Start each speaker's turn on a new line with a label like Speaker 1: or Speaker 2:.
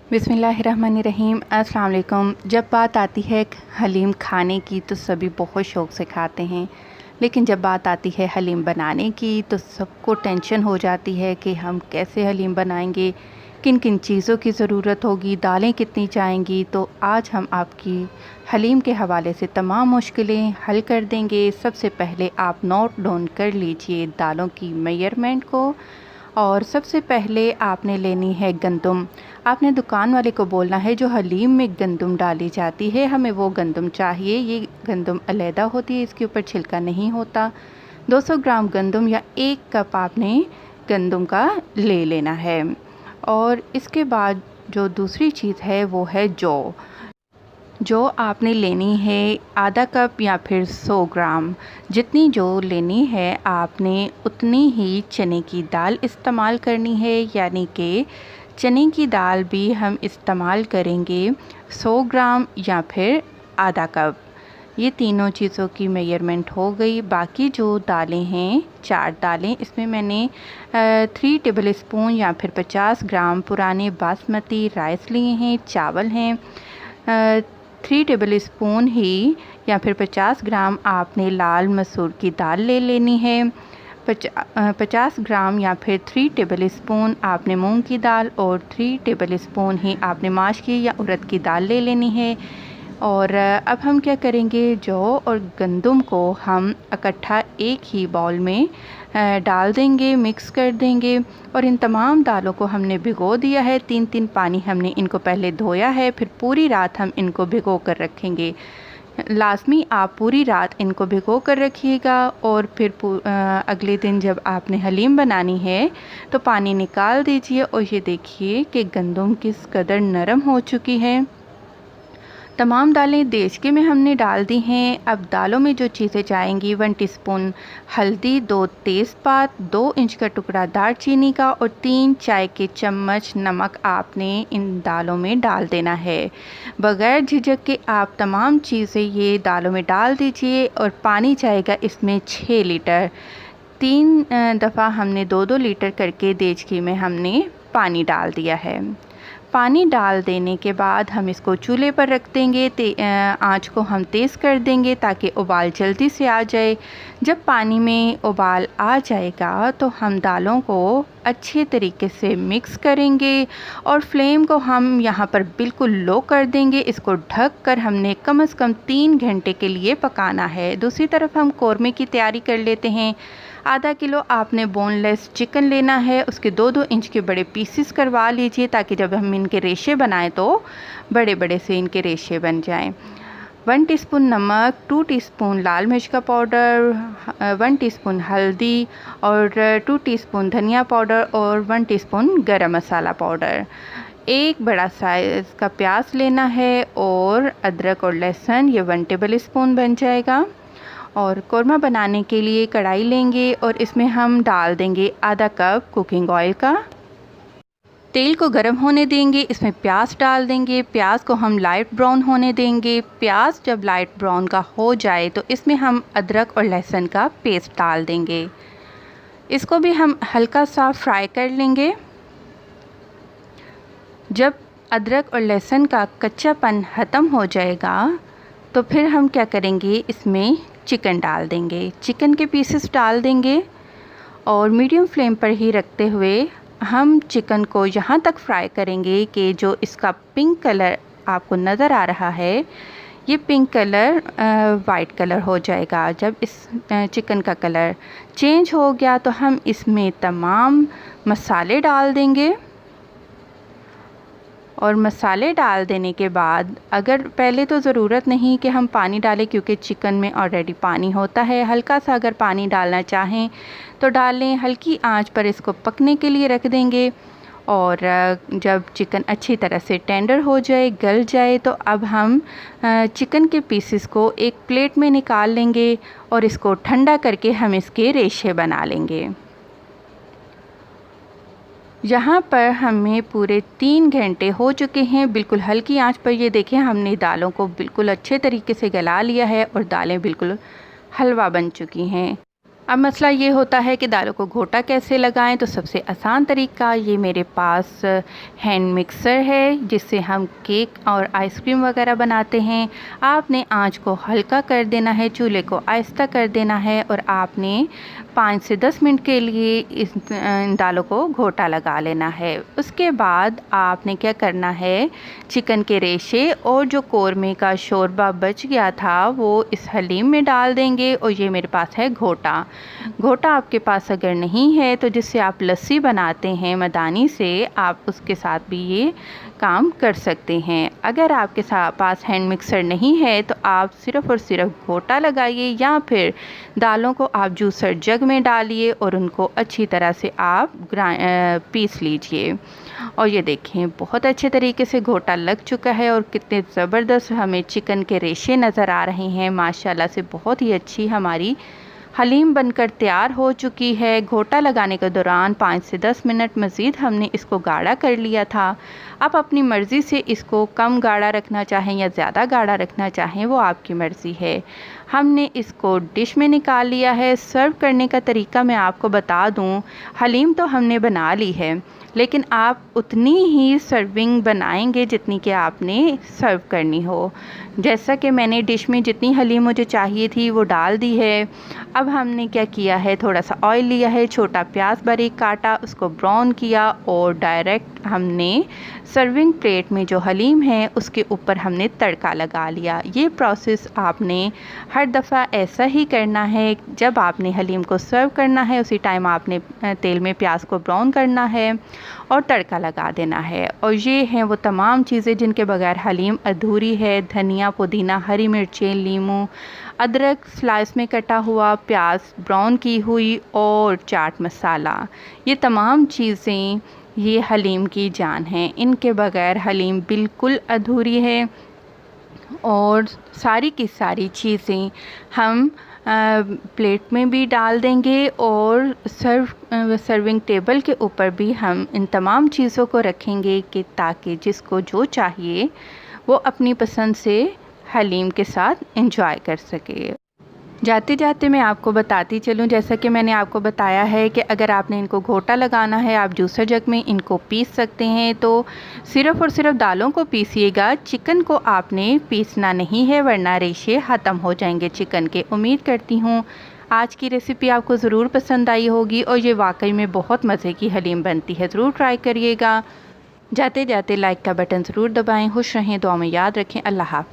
Speaker 1: बिस्मिल्लाहिर्रहमानिर्रहीम। अस्सलाम वालेकुम। जब बात आती है हलीम खाने की तो सभी बहुत शौक़ से खाते हैं, लेकिन जब बात आती है हलीम बनाने की तो सबको टेंशन हो जाती है कि हम कैसे हलीम बनाएंगे, किन किन चीज़ों की ज़रूरत होगी, दालें कितनी जाएंगी। तो आज हम आपकी हलीम के हवाले से तमाम मुश्किलें हल कर देंगे। सबसे पहले आप नोट डाउन कर लीजिए दालों की मेजरमेंट को। और सबसे पहले आपने लेनी है गंदम। आपने दुकान वाले को बोलना है जो हलीम में गंदम डाली जाती है, हमें वो गंदम चाहिए। ये गंदम अलहदा होती है, इसके ऊपर छिलका नहीं होता। 200 ग्राम गंदम या 1 कप आपने गंदम का ले लेना है। और इसके बाद जो दूसरी चीज़ है वो है जो आपने लेनी है आधा कप या फिर 100 ग्राम। जितनी जो लेनी है आपने उतनी ही चने की दाल इस्तेमाल करनी है, यानी कि चने की दाल भी हम इस्तेमाल करेंगे 100 ग्राम या फिर आधा कप। ये तीनों चीज़ों की मेजरमेंट हो गई। बाकी जो दालें हैं 4 दालें, इसमें मैंने 3 टेबल स्पून या फिर 50 ग्राम पुराने बासमती राइस लिए हैं। चावल हैं 3 टेबल स्पून ही या फिर 50 ग्राम आपने लाल मसूर की दाल ले लेनी है। 50 ग्राम या फिर 3 टेबल स्पून आपने मूंग की दाल और 3 टेबल स्पून ही आपने माश की या उड़द की दाल ले लेनी है। और अब हम क्या करेंगे, जौ और गंदम को हम इकट्ठा एक ही बाउल में डाल देंगे, मिक्स कर देंगे। और इन तमाम दालों को हमने भिगो दिया है। 3-3 पानी हमने इनको पहले धोया है, फिर पूरी रात हम इनको भिगो कर रखेंगे। लाजमी आप पूरी रात इनको भिगो कर रखिएगा। और फिर अगले दिन जब आपने हलीम बनानी है तो पानी निकाल दीजिए। और ये देखिए कि गंदम किस कदर नरम हो चुकी है। तमाम दालें देचके में हमने डाल दी हैं। अब दालों में जो चीज़ें जाएंगी 1 टीस्पून हल्दी, 2 तेज़पात, 2 इंच का टुकड़ा दालचीनी का और 3 चाय के चम्मच नमक आपने इन दालों में डाल देना है। बग़ैर झिझक के आप तमाम चीज़ें ये दालों में डाल दीजिए। और पानी जाएगा इसमें 6 लीटर। 3 दफ़ा हमने 2-2 लीटर करके देचकी में हमने पानी डाल दिया है। पानी डाल देने के बाद हम इसको चूल्हे पर रख देंगे। आँच को हम तेज़ कर देंगे ताकि उबाल जल्दी से आ जाए। जब पानी में उबाल आ जाएगा तो हम दालों को अच्छे तरीके से मिक्स करेंगे और फ्लेम को हम यहाँ पर बिल्कुल लो कर देंगे। इसको ढक कर हमने कम से कम 3 घंटे के लिए पकाना है। दूसरी तरफ हम कौरमे की तैयारी कर लेते हैं। आधा किलो आपने बोनलेस चिकन लेना है, उसके 2-2 इंच के बड़े पीसेस करवा लीजिए ताकि जब हम इनके रेशे बनाएं तो बड़े बड़े से इनके रेशे बन जाएं। 1 टीस्पून नमक, 2 टीस्पून लाल मिर्च का पाउडर, 1 टीस्पून हल्दी और 2 टीस्पून धनिया पाउडर और 1 टीस्पून गरम मसाला पाउडर। एक बड़ा साइज़ का प्याज लेना है और अदरक और लहसुन, ये 1 टेबल स्पून बन जाएगा। और कौरमा बनाने के लिए कढ़ाई लेंगे और इसमें हम डाल देंगे आधा कप कुकिंग ऑयल का। तेल को गर्म होने देंगे, इसमें प्याज डाल देंगे। प्याज को हम लाइट ब्राउन होने देंगे। प्याज जब लाइट ब्राउन का हो जाए तो इसमें हम अदरक और लहसुन का पेस्ट डाल देंगे। इसको भी हम हल्का सा फ्राई कर लेंगे। जब अदरक और लहसुन का कच्चापन ख़त्म हो जाएगा तो फिर हम क्या करेंगे, इसमें चिकन डाल देंगे। चिकन के पीसेस डाल देंगे और मीडियम फ्लेम पर ही रखते हुए हम चिकन को यहाँ तक फ्राई करेंगे कि जो इसका पिंक कलर आपको नज़र आ रहा है, ये पिंक कलर वाइट कलर हो जाएगा। जब इस चिकन का कलर चेंज हो गया तो हम इसमें तमाम मसाले डाल देंगे। और मसाले डाल देने के बाद अगर पहले तो ज़रूरत नहीं कि हम पानी डालें क्योंकि चिकन में ऑलरेडी पानी होता है। हल्का सा अगर पानी डालना चाहें तो डाल लें। हल्की आंच पर इसको पकने के लिए रख देंगे। और जब चिकन अच्छी तरह से टेंडर हो जाए, गल जाए, तो अब हम चिकन के पीसेस को एक प्लेट में निकाल लेंगे और इसको ठंडा करके हम इसके रेशे बना लेंगे। यहाँ पर हमें पूरे 3 घंटे हो चुके हैं। बिल्कुल हल्की आंच पर ये देखें, हमने दालों को बिल्कुल अच्छे तरीके से गला लिया है और दालें बिल्कुल हलवा बन चुकी हैं। अब मसला ये होता है कि दालों को घोटा कैसे लगाएं। तो सबसे आसान तरीका, ये मेरे पास हैंड मिक्सर है जिससे हम केक और आइसक्रीम वगैरह बनाते हैं। आपने आंच को हल्का कर देना है, चूल्हे को आहिस्ता कर देना है और आपने 5 से 10 मिनट के लिए इन दालों को घोटा लगा लेना है। उसके बाद आपने क्या करना है, चिकन के रेशे और जो कोरमे का शोरबा बच गया था वो इस हलीम में डाल देंगे। और ये मेरे पास है घोटा। घोटा आपके पास अगर नहीं है तो जिससे आप लस्सी बनाते हैं मदानी से, आप उसके साथ भी ये काम कर सकते हैं। अगर आपके पास हैंड मिक्सर नहीं है तो आप सिर्फ़ और सिर्फ घोटा लगाइए या फिर दालों को आप जूसर जग में डालिए और उनको अच्छी तरह से आप पीस लीजिए। और ये देखें बहुत अच्छे तरीके से घोटा लग चुका है और कितने ज़बरदस्त हमें चिकन के रेशे नज़र आ रहे हैं। माशाल्लाह से बहुत ही अच्छी हमारी हलीम बनकर तैयार हो चुकी है। घोटा लगाने के दौरान 5 से 10 मिनट मज़ीद हमने इसको गाढ़ा कर लिया था। आप अपनी मर्ज़ी से इसको कम गाढ़ा रखना चाहें या ज़्यादा गाढ़ा रखना चाहें, वो आपकी मर्ज़ी है। हमने इसको डिश में निकाल लिया है। सर्व करने का तरीका मैं आपको बता दूं, हलीम तो हमने बना ली है लेकिन आप उतनी ही सर्विंग बनाएंगे जितनी कि आपने सर्व करनी हो। जैसा कि मैंने डिश में जितनी हलीम मुझे चाहिए थी वो डाल दी है। अब हमने क्या किया है, थोड़ा सा ऑयल लिया है, छोटा प्याज बारीक काटा, उसको ब्राउन किया और डायरेक्ट हमने सर्विंग प्लेट में जो हलीम है उसके ऊपर हमने तड़का लगा लिया। ये प्रोसेस आपने हर दफ़ा ऐसा ही करना है। जब आपने हलीम को सर्व करना है उसी टाइम आपने तेल में प्याज को ब्राउन करना है और तड़का लगा देना है। और ये हैं वो तमाम चीज़ें जिनके बगैर हलीम अधूरी है। धनिया, पुदीना, हरी मिर्चें, लीमू, अदरक स्लाइस में कटा हुआ, प्याज ब्राउन की हुई और चाट मसाला, ये तमाम चीज़ें ये हलीम की जान है। इनके बगैर हलीम बिल्कुल अधूरी है। और सारी की सारी चीज़ें हम प्लेट में भी डाल देंगे और सर्विंग टेबल के ऊपर भी हम इन तमाम चीज़ों को रखेंगे कि ताकि जिसको जो चाहिए वो अपनी पसंद से हलीम के साथ एंजॉय कर सके। जाते जाते मैं आपको बताती चलूँ, जैसा कि मैंने आपको बताया है कि अगर आपने इनको घोटा लगाना है आप जूसर जग में इनको पीस सकते हैं। तो सिर्फ़ और सिर्फ दालों को पीसिएगा, चिकन को आपने पीसना नहीं है वरना रेशे ख़त्म हो जाएंगे चिकन के। उम्मीद करती हूँ आज की रेसिपी आपको ज़रूर पसंद आई होगी और ये वाकई में बहुत मज़े की हलीम बनती है। ज़रूर ट्राई करिएगा। जाते जाते लाइक का बटन ज़रूर दबाएँ। खुश रहें, दुआ में याद रखें। अल्लाह हाफ़िज़।